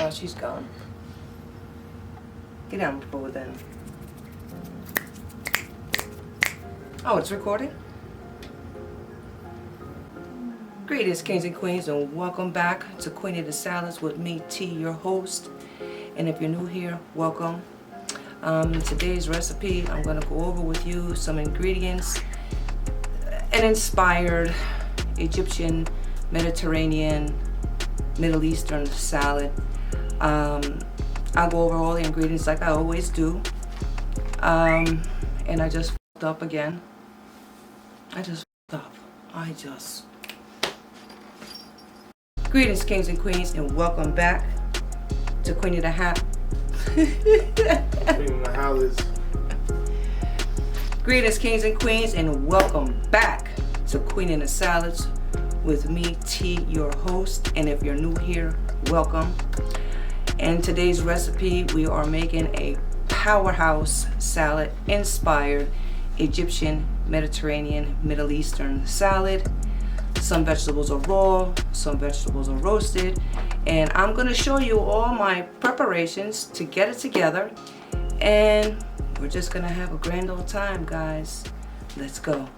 Oh, she's gone. Get down before then. Oh, it's recording? Greetings, kings and queens, and welcome back to QueeningDaSalads with me, T, your host. And if you're new here, welcome. Today's recipe, I'm going to go over with you some ingredients. An inspired Egyptian, Mediterranean, Middle Eastern salad. I'll go over all the ingredients like I always do. And I just f***ed up again. Greetings, kings and queens, and welcome back to QueeningDaSalads. Greetings, kings and queens, and welcome back to QueeningDaSalads with me, T, your host. And if you're new here, welcome. And today's recipe, we are making a powerhouse salad inspired Egyptian, Mediterranean, Middle Eastern salad. Some vegetables are raw, some vegetables are roasted, and I'm going to show you all my preparations to get it together, and we're just going to have a grand old time, guys. Let's go.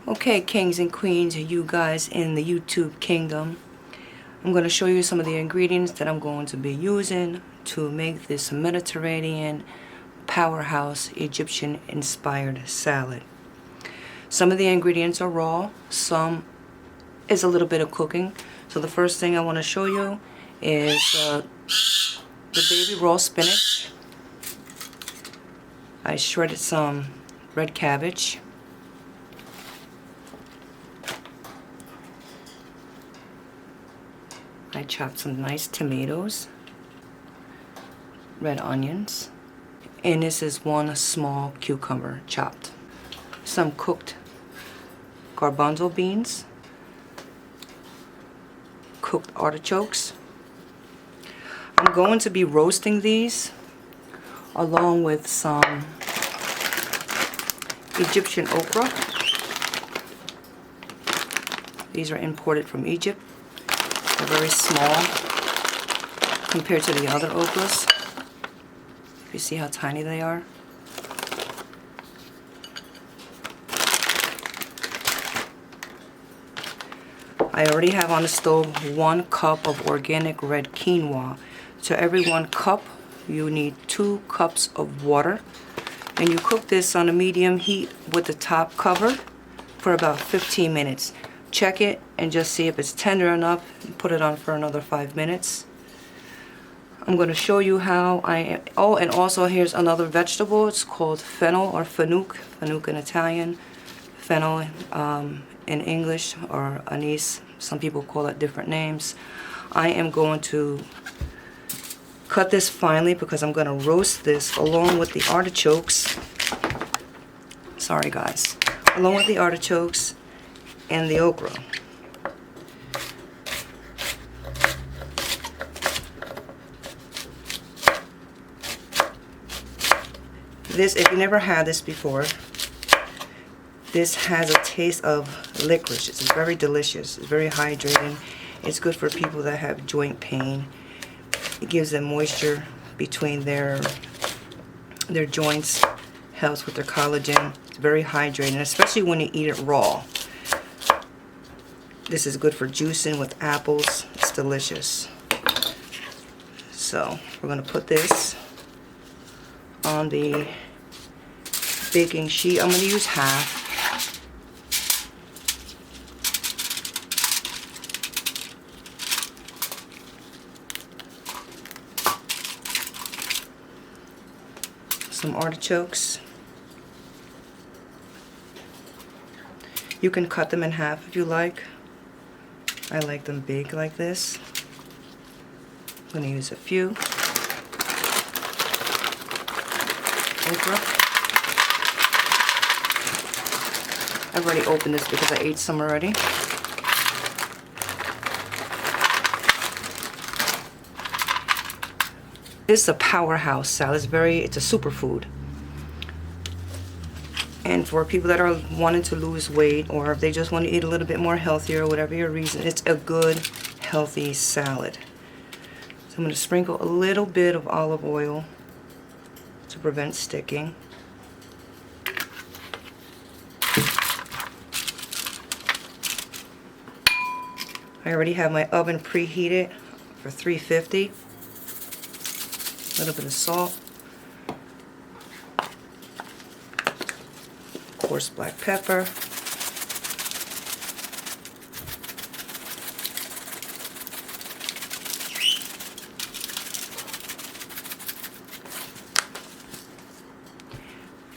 Okay, kings and queens, you guys in the YouTube kingdom, I'm going to show you some of the ingredients that I'm going to be using to make this Mediterranean powerhouse Egyptian inspired salad. Some of the ingredients are raw, some is a little bit of cooking. So the first thing I want to show you is the baby raw spinach. I shredded some red cabbage. I chopped some nice tomatoes, red onions, and this is one small cucumber chopped. Some cooked garbanzo beans, cooked artichokes. I'm going to be roasting these along with some Egyptian okra. These are imported from Egypt. They're very small compared to the other okras. You see how tiny they are? I already have on the stove 1 cup of organic red quinoa. To every 1 cup, you need 2 cups of water. And you cook this on a medium heat with the top covered for about 15 minutes. Check it and just see if it's tender enough. Put it on for another 5 minutes. I'm going to show you how oh, and also here's another vegetable. It's called fennel or fenouil. Fenouil in Italian. Fennel in English, or anise. Some people call it different names. I am going to cut this finely because I'm going to roast this along with the artichokes. Sorry guys. Along with the artichokes and the okra. This, if you never had this before, this has a taste of licorice. It's very delicious. It's very hydrating. It's good for people that have joint pain. It gives them moisture between their joints. Helps with their collagen. It's very hydrating, especially when you eat it raw. This is good for juicing with apples. It's delicious. So we're going to put this on the baking sheet. I'm going to use half. Some artichokes. You can cut them in half if you like. I like them big like this. I'm going to use a few. Okra. I've already opened this because I ate some already. This is a powerhouse salad. It's a superfood. And for people that are wanting to lose weight, or if they just want to eat a little bit more healthier, or whatever your reason, it's a good, healthy salad. So I'm going to sprinkle a little bit of olive oil to prevent sticking. I already have my oven preheated for 350. A little bit of salt. Coarse black pepper.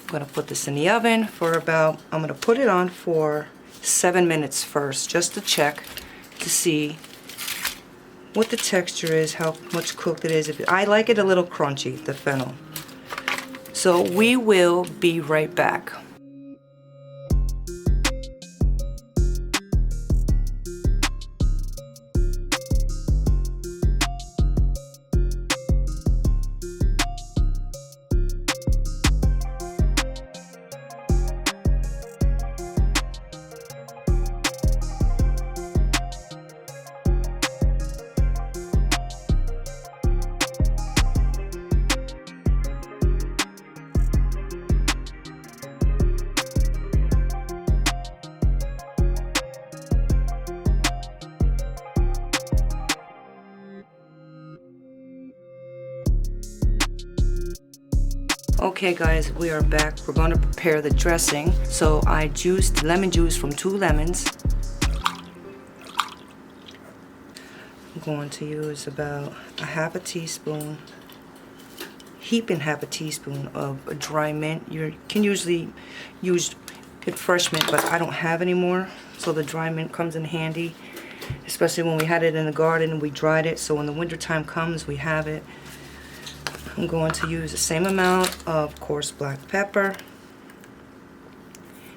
I'm going to put this in the oven for about, I'm going to put it on for 7 minutes first, just to check to see what the texture is, how much cooked it is. I like it a little crunchy, the fennel. So we will be right back. Okay guys, we are back. We're going to prepare the dressing. So I juiced lemon juice from 2 lemons. I'm going to use about a half a teaspoon, heaping half a teaspoon of dry mint. You can usually get fresh mint, but I don't have any more. So the dry mint comes in handy, especially when we had it in the garden and we dried it. So when the winter time comes, we have it. I'm going to use the same amount of coarse black pepper.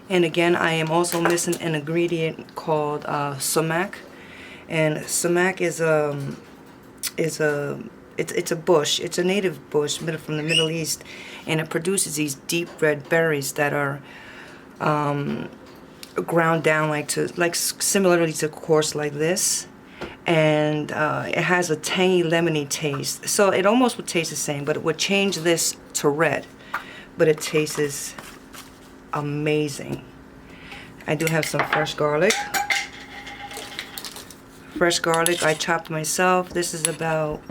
And again, I am also missing an ingredient called sumac. And sumac is a bush. It's a native bush from the Middle East, and it produces these deep red berries that are ground down similarly to coarse like this. And it has a tangy lemony taste, so it almost would taste the same, but it would change this to red, but it tastes amazing. I do have some fresh garlic. I chopped myself. This is about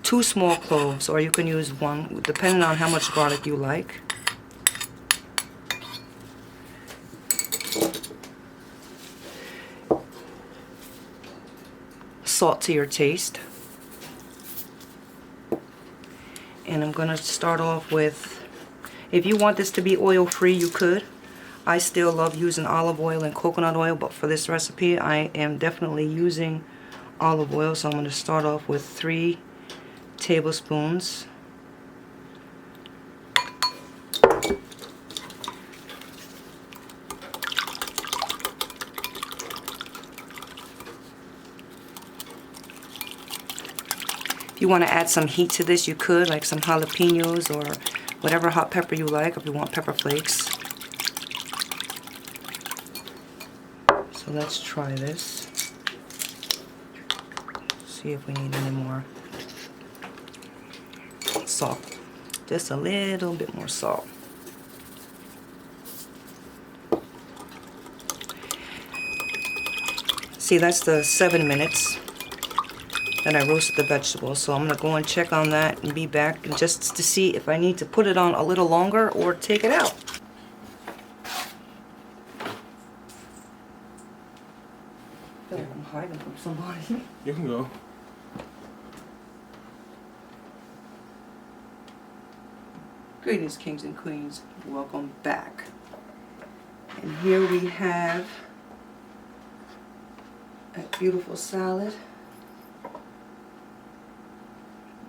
2 small cloves, or you can use 1 depending on how much garlic you like. Salt to your taste. And I'm going to start off with, if you want this to be oil free, you could. I still love using olive oil and coconut oil, but for this recipe I am definitely using olive oil. So I'm going to start off with 3 tablespoons. If you want to add some heat to this, you could, like some jalapenos or whatever hot pepper you like, if you want pepper flakes. So let's try this. See if we need any more salt. Just a little bit more salt. See, that's the 7 minutes that I roasted the vegetables, so I'm going to go and check on that and be back just to see if I need to put it on a little longer or take it out. I feel like I'm hiding from somebody. You can go. Greetings, kings and queens. Welcome back. And here we have a beautiful salad.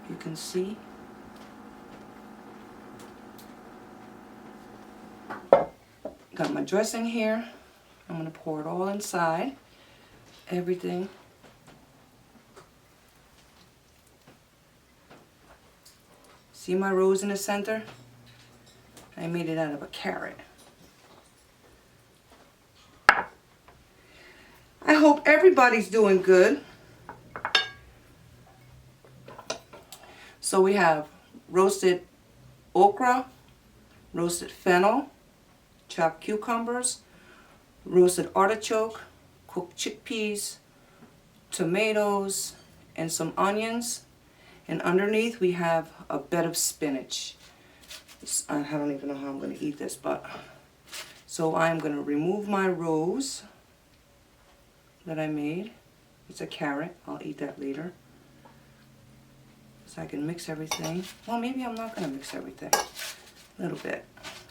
You can see. Got my dressing here. I'm going to pour it all inside. Everything. See my rose in the center? I made it out of a carrot. I hope everybody's doing good. So we have roasted okra, roasted fennel, chopped cucumbers, roasted artichoke, cooked chickpeas, tomatoes, and some onions. And underneath we have a bed of spinach. I don't even know how I'm going to eat this, but so I'm going to remove my rose that I made. It's a carrot. I'll eat that later. So I can mix everything. Well, maybe I'm not going to mix everything. A little bit.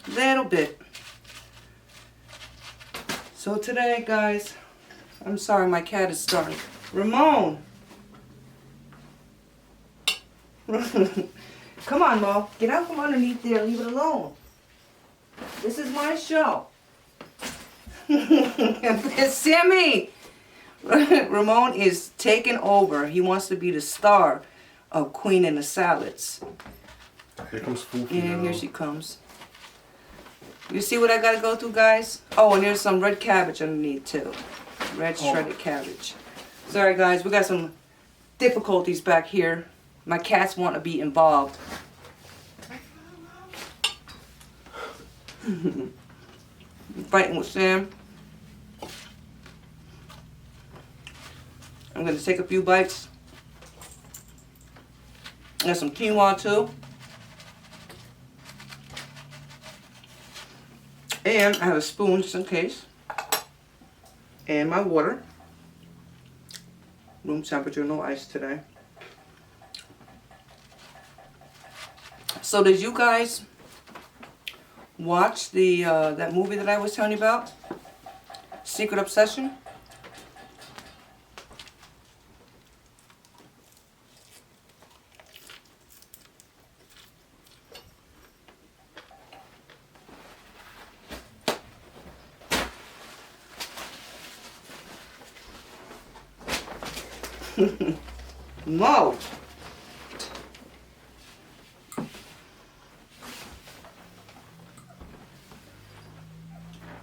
Little bit. So today, guys, I'm sorry, my cat is starting. Ramone! Come on, Mo. Get out from underneath there. Leave it alone. This is my show. Sammy! Ramone is taking over. He wants to be the star of Queening the Salads. Here comes Foofy. Yeah, here she comes. You see what I gotta go through, guys? Oh, and there's some red cabbage underneath, too. Red shredded cabbage. Sorry, guys. We got some difficulties back here. My cats want to be involved. Fighting with Sam. I'm going to take a few bites. Got some quinoa too. And I have a spoon just in case. And my water. Room temperature, no ice today. So did you guys watch the that movie that I was telling you about? Secret Obsession? Mo!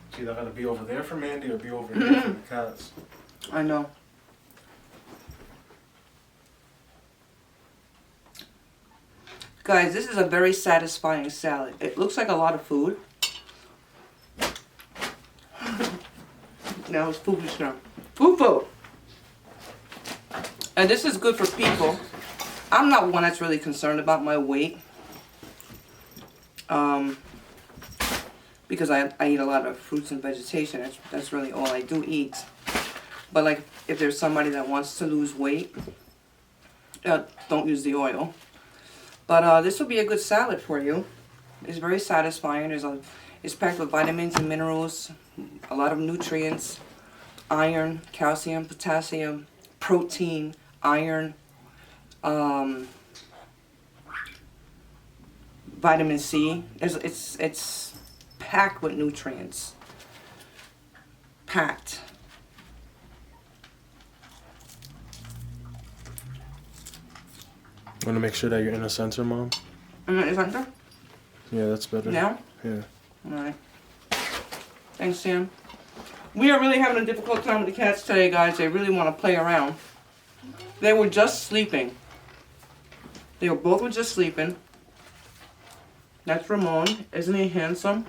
It's either gonna be over there for Mandy or be over here for the cats. I know. Guys, this is a very satisfying salad. It looks like a lot of food. Now it's food now. Food. And this is good for people. I'm not one that's really concerned about my weight. Because I eat a lot of fruits and vegetation. That's really all I do eat. But like, if there's somebody that wants to lose weight, don't use the oil. But this will be a good salad for you. It's very satisfying. It's packed with vitamins and minerals, a lot of nutrients, iron, calcium, potassium, protein, iron, vitamin C. It's packed with nutrients. Packed. Want to make sure that you're in the center, Mom? I'm in the center? Yeah, that's better. Now? Yeah. Alright. Thanks, Sam. We are really having a difficult time with the cats today, guys. They really want to play around. They were just sleeping. They were both just sleeping. That's Ramone. Isn't he handsome?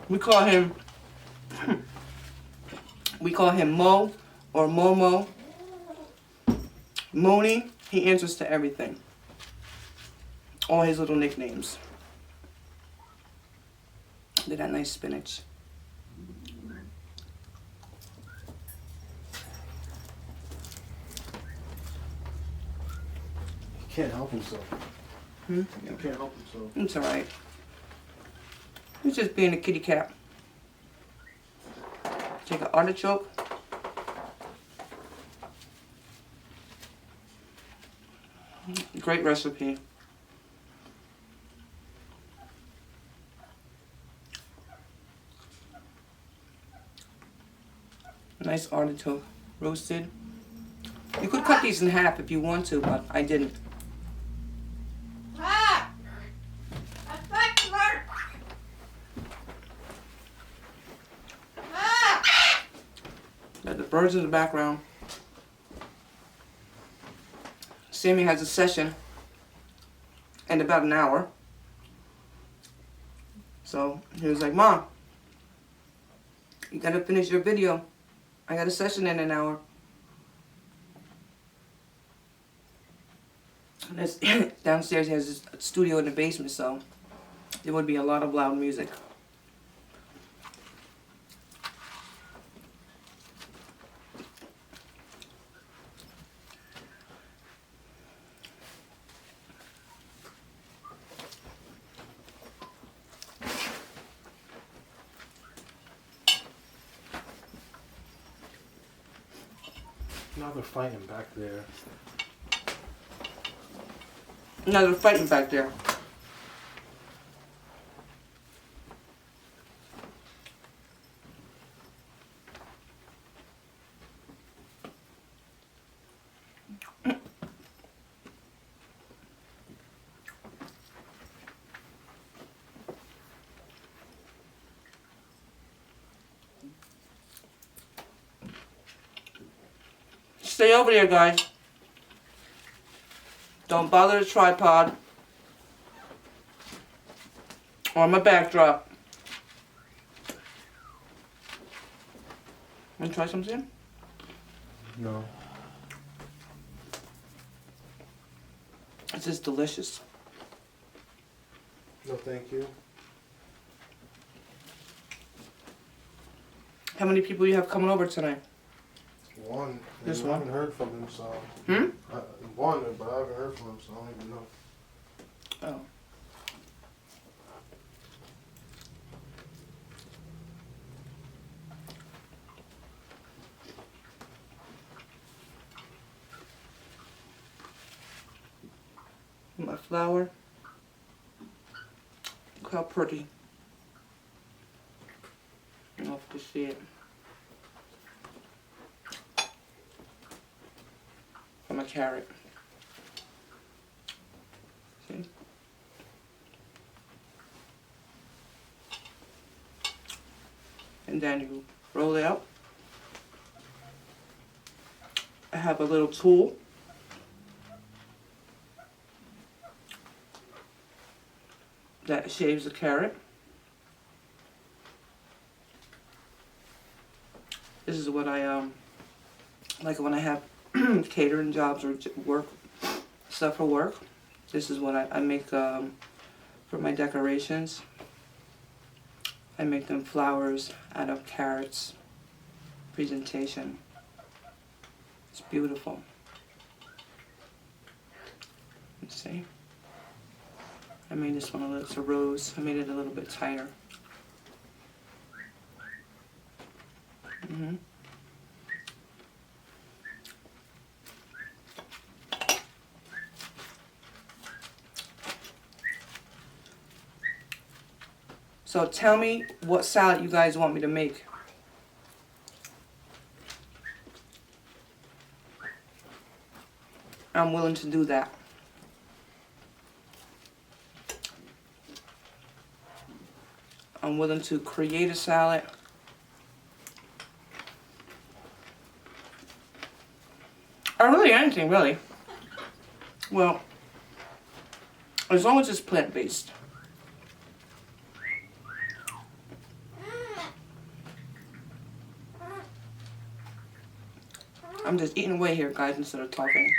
We call him Mo or Momo. Moni. He answers to everything. All his little nicknames. Look at that nice spinach. He can't help himself. Hmm? He can't help himself. It's alright. He's just being a kitty cat. Take an artichoke. Great recipe. Nice artichoke, roasted. You could cut these in half if you want to, but I didn't. Got the birds in the background. Sammy has a session in about an hour. So he was like, Mom, you gotta finish your video. I got a session in an hour. And downstairs he has his studio in the basement, so there would be a lot of loud music. Now they're fighting back there. Now they're fighting back there. Stay over there, guys. Don't bother the tripod or my backdrop. Want to try something? No. This is delicious. No, thank you. How many people you have coming over tonight? One. Just I one? haven't heard from him, so. One, but I haven't heard from him, so I don't even know. Oh. My flower. Look how pretty. I don't know if you see it. From a carrot. See? And then you roll it out. I have a little tool. That shaves the carrot. This is what I like when I have catering jobs or work stuff for work. This is what I make for my decorations. I make them flowers out of carrots. Presentation. It's beautiful. Let's see. I made this one it's a rose. I made it a little bit tighter. So tell me what salad you guys want me to make. I'm willing to do that. I'm willing to create a salad. Or really anything, really. Well, as long as it's plant-based. I'm just eating away here, guys, instead of talking.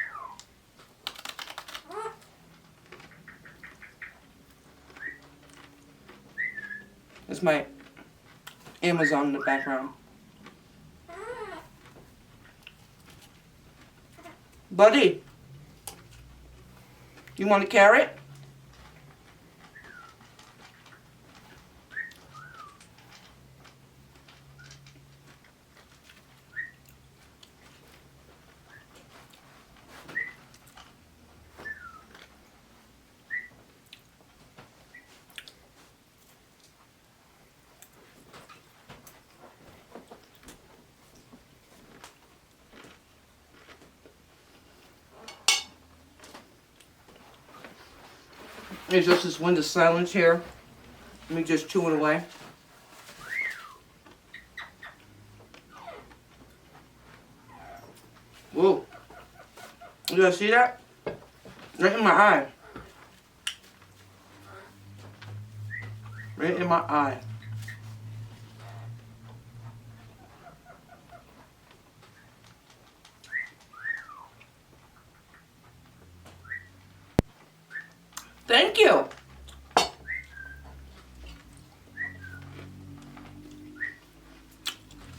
It's my Amazon in the background. Buddy, you want a carrot? There's just this wind of silence here. Let me just chew it away. Whoa. You guys see that? Right in my eye. Right in my eye. Thank you.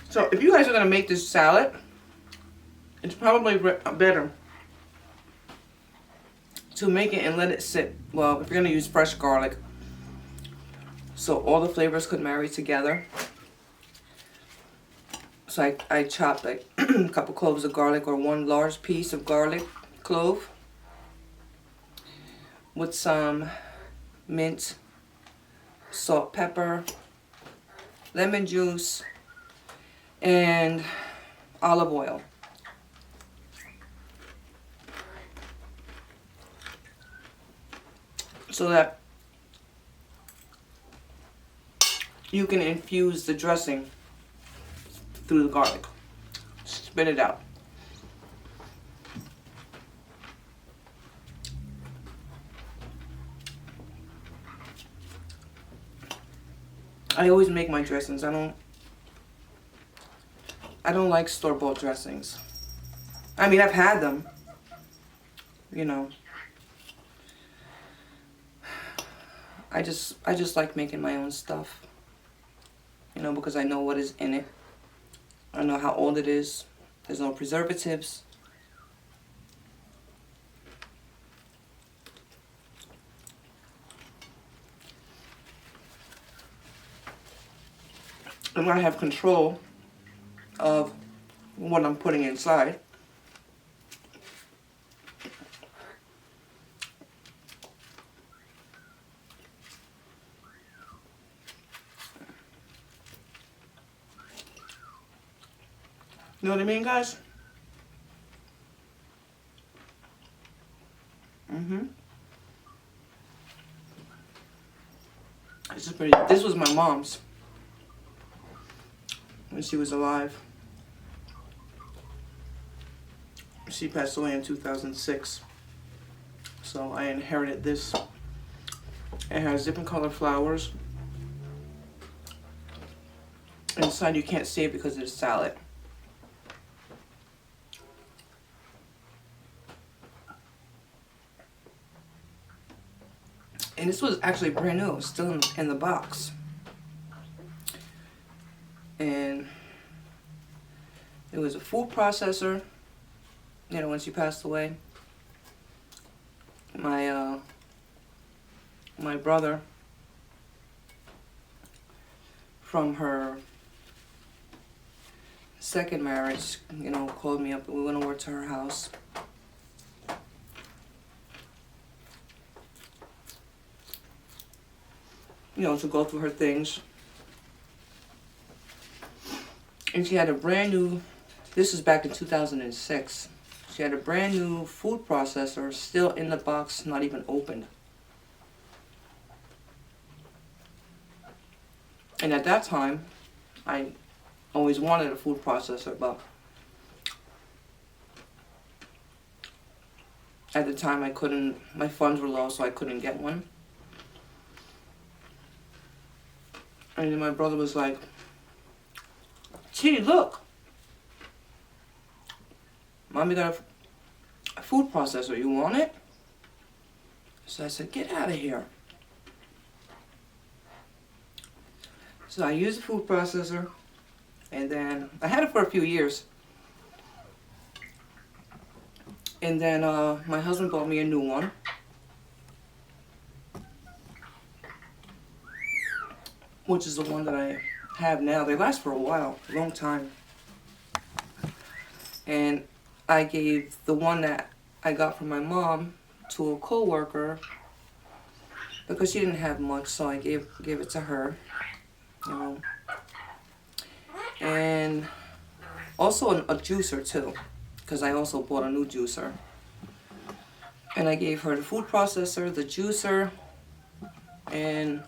So if you guys are going to make this salad, it's probably better to make it and let it sit. Well, if you're going to use fresh garlic, so all the flavors could marry together. So I chopped like a couple cloves of garlic, or one large piece of garlic clove, with some mint, salt, pepper, lemon juice, and olive oil. So that you can infuse the dressing through the garlic. Spit it out. I always make my dressings. I don't like store-bought dressings. I mean, I've had them, you know. I just like making my own stuff, you know, because I know what is in it. I know how old it is. There's no preservatives. And I have control of what I'm putting inside. You know what I mean, guys? This was my mom's when she was alive. She passed away in 2006. So I inherited this. It has different color flowers. Inside you can't see it because it's salad. And this was actually brand new. It was still in the box. And it was a food processor. You know, when she passed away, my brother, from her second marriage, you know, called me up and we went over to her house. You know, to go through her things. And she had a brand new, this is back in 2006. She had a brand new food processor still in the box, not even opened. And at that time, I always wanted a food processor, but at the time I couldn't, my funds were low, so I couldn't get one. And then my brother was like, "Gee, look, Mommy got a food processor. You want it?" So I said, "Get out of here." So I used the food processor, and then I had it for a few years. And then my husband bought me a new one. Which is the one that I have now. They last for a while, a long time. And I gave the one that I got from my mom to a co-worker because she didn't have much, so I gave it to her. You know. And also a juicer too, because I also bought a new juicer. And I gave her the food processor, the juicer, and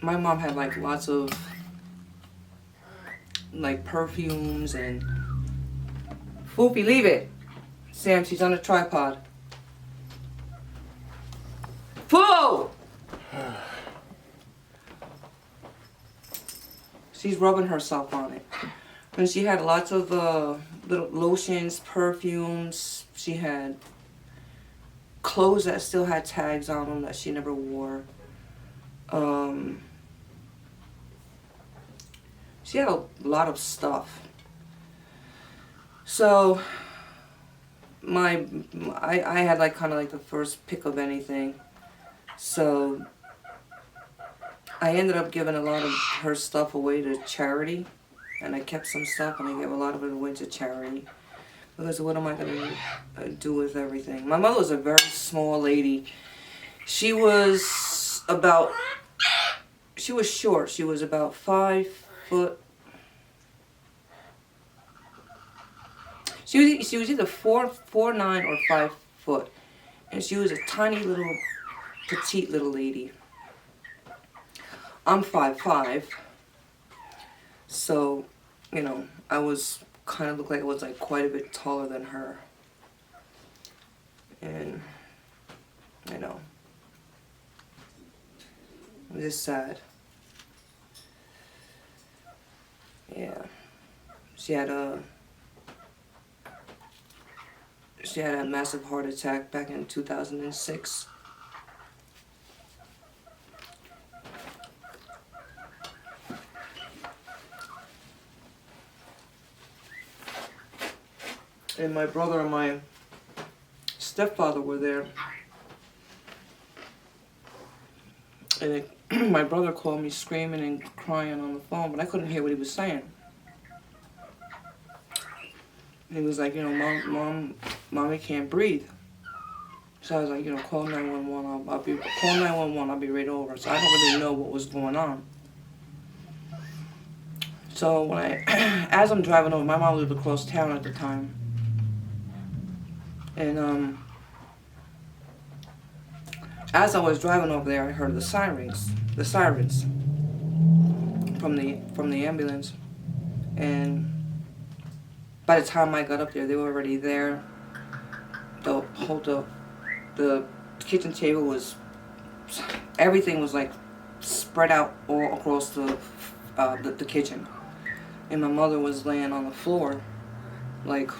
my mom had like lots of like perfumes and Foofy, leave it. Sam, she's on a tripod. Foo! she's rubbing herself on it. And she had lots of little lotions, perfumes. She had clothes that still had tags on them that she never wore. She had a lot of stuff. So I had like kind of like the first pick of anything. So I ended up giving a lot of her stuff away to charity, and I kept some stuff and I gave a lot of it away to charity. Because what am I going to do with everything? My mother was a very small lady. She was short. She was about 5 foot. She was either 4'9" or 5 foot. And she was a tiny little, petite little lady. I'm 5'5". So, you know, I was kind of looked like I was like quite a bit taller than her. And, you know, it was just sad. Yeah. She had a massive heart attack back in 2006. And my brother and my stepfather were there. And my brother called me screaming and crying on the phone, but I couldn't hear what he was saying. And he was like, you know, Mommy can't breathe. So I was like, you know, call 911. Call 911. I'll be right over. So I don't really know what was going on. So when as I'm driving over, my mom lived across town at the time. And as I was driving over there, I heard the sirens from the ambulance. And by the time I got up there, they were already there. The kitchen table was, everything was like spread out all across the kitchen, and my mother was laying on the floor, like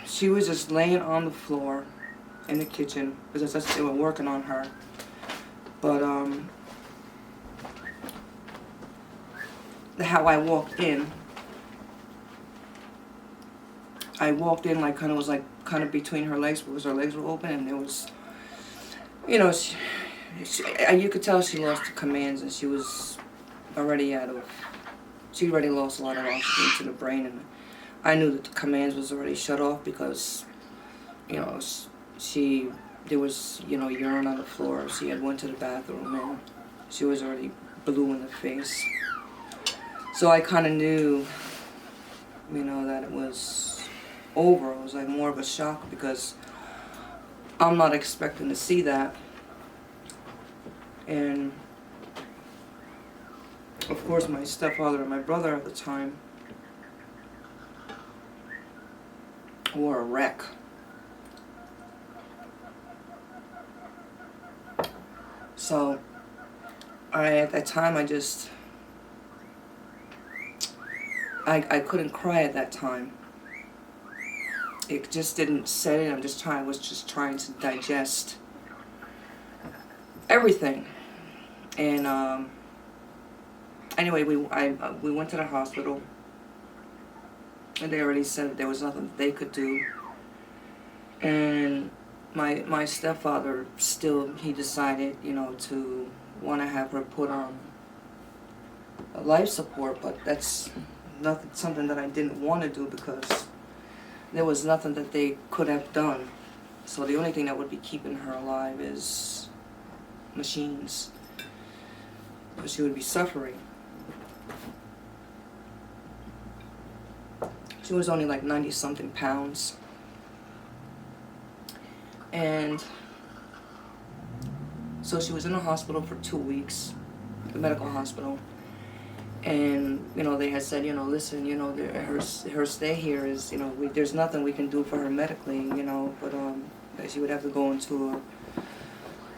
she was just laying on the floor in the kitchen because they were working on her, but how I walked in like kind of between her legs because her legs were open, and there was, you know, you could tell she lost the commands, and she already lost a lot of oxygen to the brain, and I knew that the commands was already shut off because, you know, there was, you know, urine on the floor. She had went to the bathroom and she was already blue in the face. So I kind of knew, you know, that it was over. It was like more of a shock because I'm not expecting to see that. And of course my stepfather and my brother at the time were a wreck. So at that time I couldn't cry at that time. It just didn't set in. I was just trying to digest everything. And anyway, we went to the hospital, and they already said there was nothing they could do. And my stepfather he decided, you know, to want to have her put on a life support, but that's something that I didn't want to do because there was nothing that they could have done. So the only thing that would be keeping her alive is machines. But she would be suffering. She was only like 90-something pounds. And so she was in the hospital for 2 weeks, the medical hospital. And, you know, they had said, you know, listen, you know, her stay here is, you know, there's nothing we can do for her medically, you know, but that she would have to go into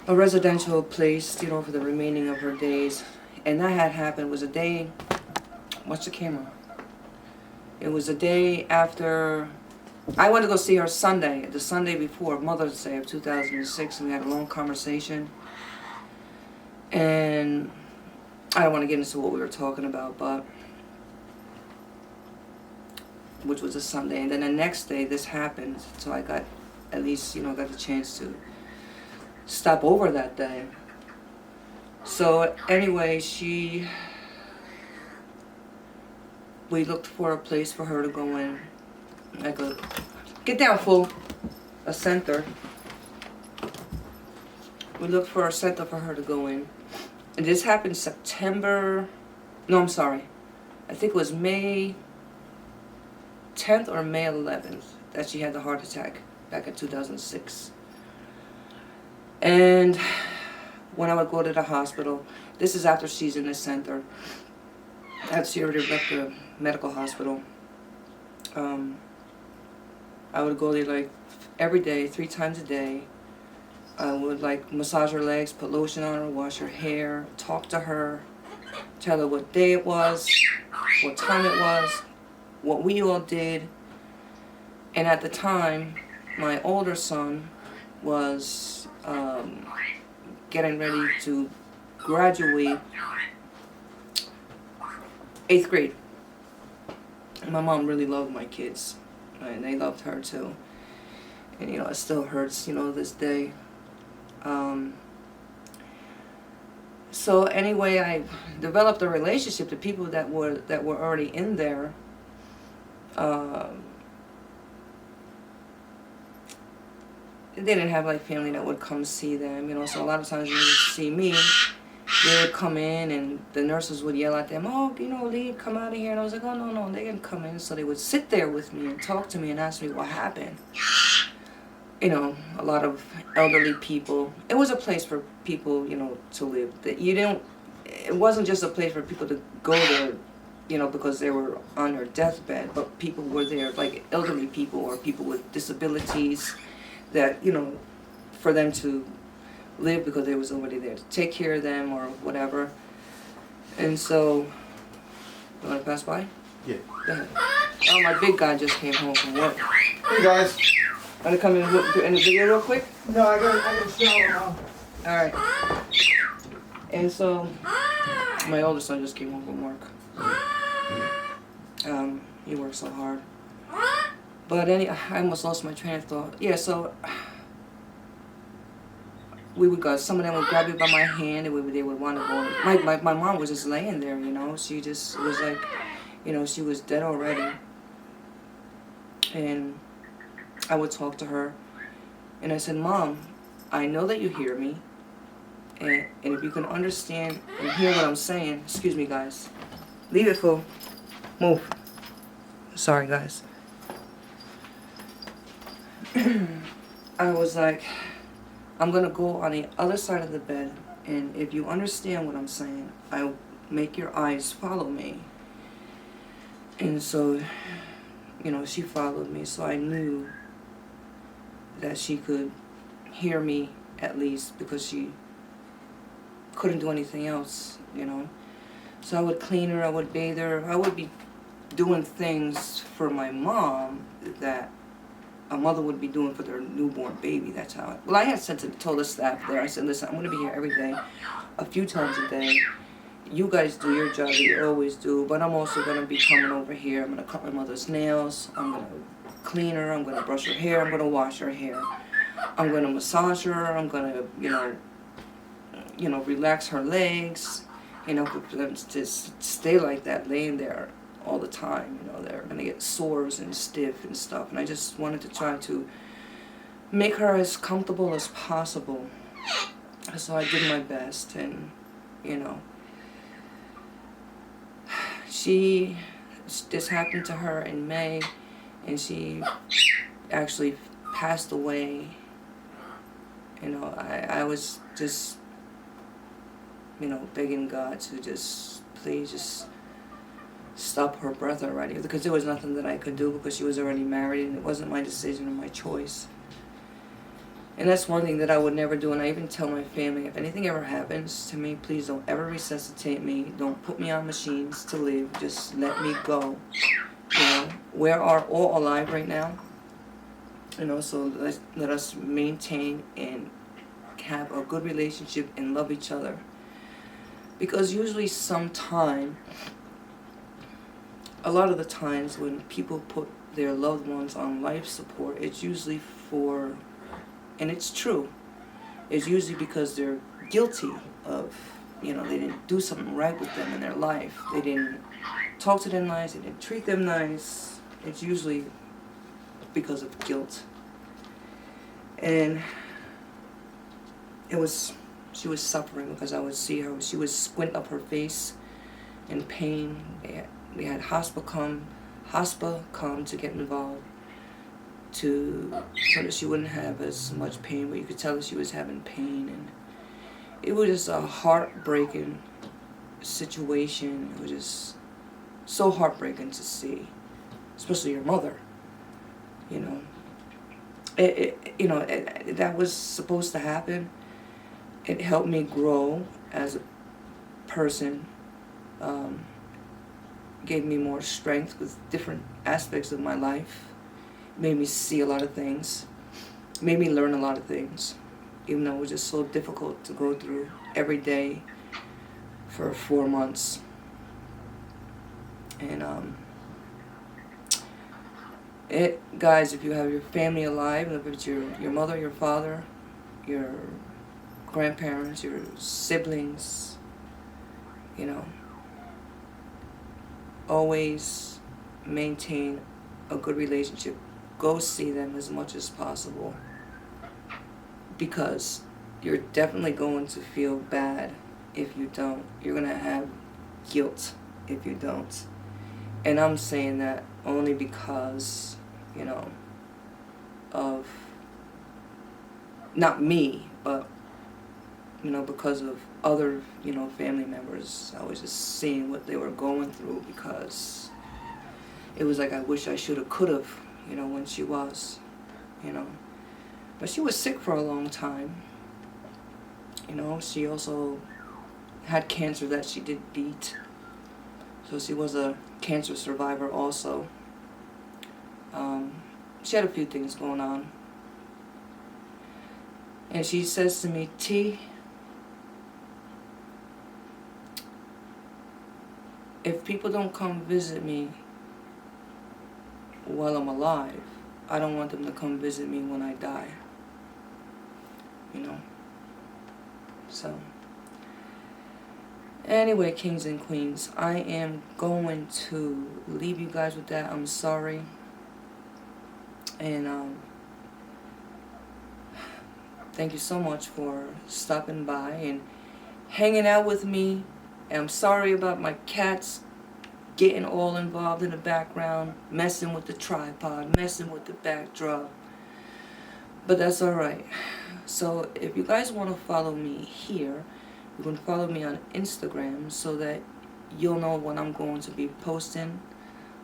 a residential place, you know, for the remaining of her days. And that had happened. It was a day, watch the camera. It was a day after, I went to go see her Sunday, the Sunday before Mother's Day of 2006, and we had a long conversation. And I don't want to get into what we were talking about, but, which was a Sunday. And then the next day this happened, so I got, at least, you know, got the chance to stop over that day. So anyway, we looked for a place for her to go in, like a, get down, fool, a center. We looked for a center for her to go in. And this happened September, no, I'm sorry. I think it was May 10th or May 11th that she had the heart attack back in 2006. And when I would go to the hospital, this is after she's in the center. After she already left the medical hospital. I would go there like every day, 3 times a day. I would like massage her legs, put lotion on her, wash her hair, talk to her, tell her what day it was, what time it was, what we all did. And at the time, my older son was getting ready to graduate 8th grade. And my mom really loved my kids, and they loved her too. And you know, it still hurts, you know, this day. So anyway, I developed a relationship to people that were already in there. They didn't have like family that would come see them, you know. So a lot of times when they would see me, they would come in and the nurses would yell at them, "Oh, you know, leave, come out of here." And I was like, "Oh, no, they can come in." So they would sit there with me and talk to me and ask me what happened. You know, a lot of elderly people. It was a place for people, you know, to live. It wasn't just a place for people to go there, you know, because they were on their deathbed, but people were there, like elderly people or people with disabilities that, you know, for them to live because there was somebody there to take care of them or whatever. And so, you want to pass by? Yeah. Go ahead. Oh, my big guy just came home from work. Hey guys. Want to come in and do the video real quick? No, I gotta shower now. Alright. And so, my oldest son just came home from work. He worked so hard. But I almost lost my train of thought. Yeah, so we would go. Some of them would grab me by my hand, and they would want to go. My mom was just laying there, you know. She just was like, you know, she was dead already. And I would talk to her, and I said, "Mom, I know that you hear me, and if you can understand and hear what I'm saying." Excuse me, guys. Leave it, fool. Move. Sorry, guys. I was like, I'm gonna go on the other side of the bed, and if you understand what I'm saying, I'll make your eyes follow me. And so, you know, she followed me, so I knew that she could hear me at least, because she couldn't do anything else, you know. So I would clean her, I would bathe her, I would be doing things for my mom that a mother would be doing for their newborn baby. That's how well, I had told the staff there, I said, "Listen, I'm going to be here every day, a few times a day. You guys do your job that you always do, but I'm also going to be coming over here. I'm going to cut my mother's nails, I'm going to clean her, I'm going to brush her hair, I'm going to wash her hair. I'm going to massage her, I'm going to, you know, relax her legs, you know, for them to stay like that, laying there all the time, you know, they're going to get sores and stiff and stuff." And I just wanted to try to make her as comfortable as possible. So I did my best, and, you know, this happened to her in May, and she actually passed away. You know, I was just, you know, begging God to just, please just stop her breath already, because there was nothing that I could do, because she was already married and it wasn't my decision or my choice. And that's one thing that I would never do, and I even tell my family, if anything ever happens to me, please don't ever resuscitate me. Don't put me on machines to live. Just let me go. You know, we are all alive right now. You know, so let us maintain and have a good relationship and love each other. Because usually a lot of the times when people put their loved ones on life support, it's usually for, and it's true, it's usually because they're guilty of, you know, they didn't do something right with them in their life. They didn't talk to them nice, they didn't treat them nice. It's usually because of guilt. And she was suffering because I would see her. She would squint up her face in pain. We had hospital come to get involved so that she wouldn't have as much pain, but you could tell that she was having pain, and it was just a heartbreaking situation. It was just so heartbreaking to see, especially your mother. You know, that was supposed to happen. It helped me grow as a person. Gave me more strength with different aspects of my life. Made me see a lot of things. Made me learn a lot of things. Even though it was just so difficult to go through every day for 4 months. And guys, if you have your family alive, if it's your mother, your father, your grandparents, your siblings, you know, always maintain a good relationship. Go see them as much as possible, because you're definitely going to feel bad if you don't. You're going to have guilt if you don't. And I'm saying that only because, you know, of not me, but, you know, because of other, you know, family members. I was just seeing what they were going through, because it was like I wish I should have, could have, you know, when she was, you know. But she was sick for a long time. You know, she also had cancer that she did beat. So she was a cancer survivor also. She had a few things going on. And she says to me, T, if people don't come visit me while I'm alive, I don't want them to come visit me when I die. You know? So, anyway, kings and queens, I am going to leave you guys with that. I'm sorry. And thank you so much for stopping by and hanging out with me. And I'm sorry about my cats getting all involved in the background, messing with the tripod, messing with the backdrop. But that's alright. So if you guys want to follow me here, you can follow me on Instagram so that you'll know when I'm going to be posting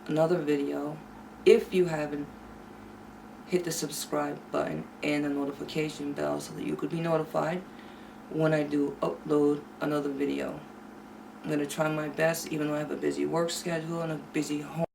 another video. If you haven't, hit the subscribe button and the notification bell so that you could be notified when I do upload another video. I'm going to try my best, even though I have a busy work schedule and a busy home.